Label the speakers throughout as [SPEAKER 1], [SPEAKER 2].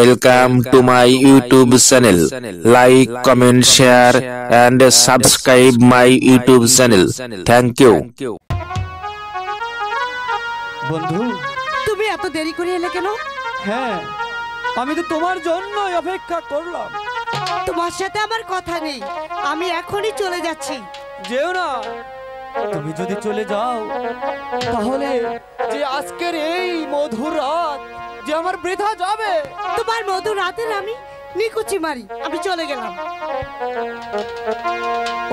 [SPEAKER 1] welcome to my YouTube channel. Like, comment, share and subscribe my YouTube channel. Thank you.
[SPEAKER 2] বন্ধু,
[SPEAKER 3] তুমি এত দেরি করে এলে কেন?
[SPEAKER 2] হ্যাঁ, আমি তো তোমার জন্যই অপেক্ষা করলাম।
[SPEAKER 3] তোমার সাথে আমার কথা নেই, আমি এখনই চলে যাচ্ছি।
[SPEAKER 2] যেও না, তুমি যদি চলে যাও তাহলে যে আজকের এই মধুর রাত যে আমার বৃথা যাবে।
[SPEAKER 3] তোমার মধুর রাতের আমি নিকুচি মারি, আমি চলে গেলাম।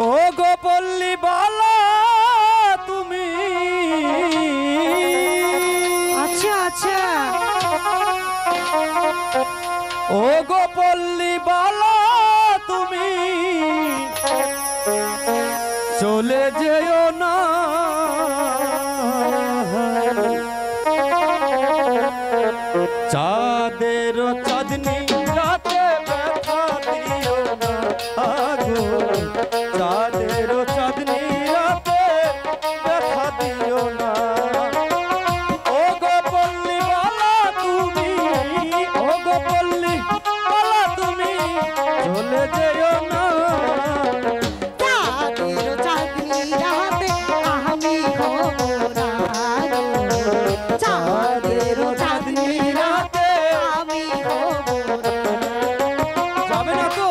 [SPEAKER 2] ও গো পল্লী বালা তুমি,
[SPEAKER 3] আচ্ছা আচ্ছা,
[SPEAKER 2] ও গো পল্লী বালা তুমি চলে যেও না, চাঁদের চাঁদনি রাতে ব্যথা দিও না, আগো চাঁদের চাঁদনি রাতে ব্যথা দিও না। ও গো পল্লী বালা তুমি, ও গো পল্লী বালা তুমি চলে যেও না,
[SPEAKER 3] চাঁদের চাঁদনি রাতে আমি হব না, চাঁদের চাঁদনি রাতে আমি হব না।
[SPEAKER 2] যাবে না তো?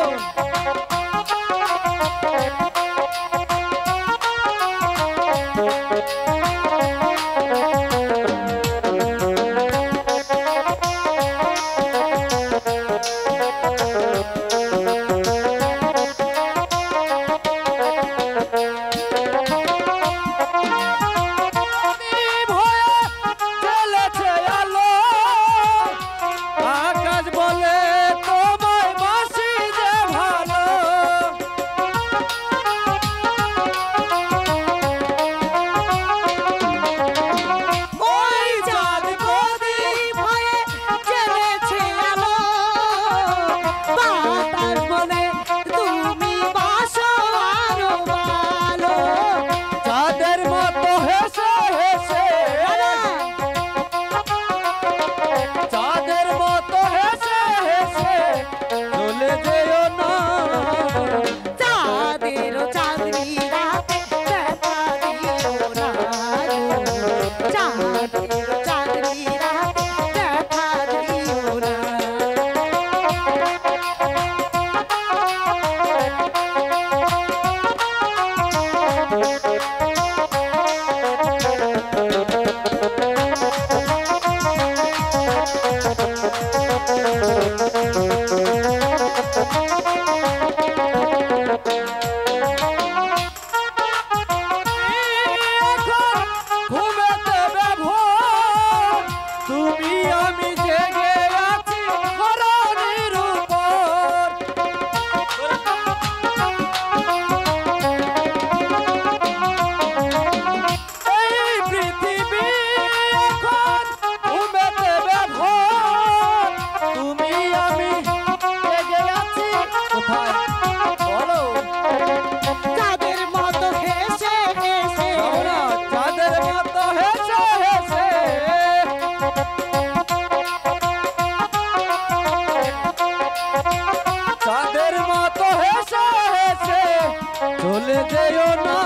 [SPEAKER 2] চলে যেও না,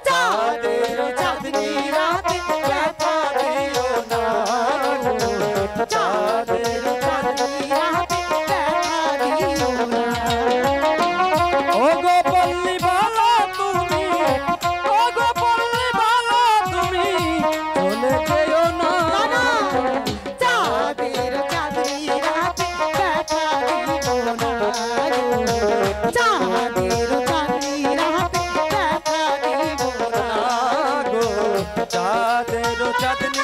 [SPEAKER 2] চাঁদের চাঁদনি রাতে ব্যথা দিও না, চাঁদের চাঁদনি রাতে ব্যথা দিও না। ও গো পল্লী বালা তুমি, ও গো পল্লী বালা তুমি চলে যেও না,
[SPEAKER 3] চাঁদের চাঁদনি রাতে ব্যথা দিও না, চাঁদের চাঁদনি রাতে ব্যথা দিব না,
[SPEAKER 2] চাঁদের চাঁদনি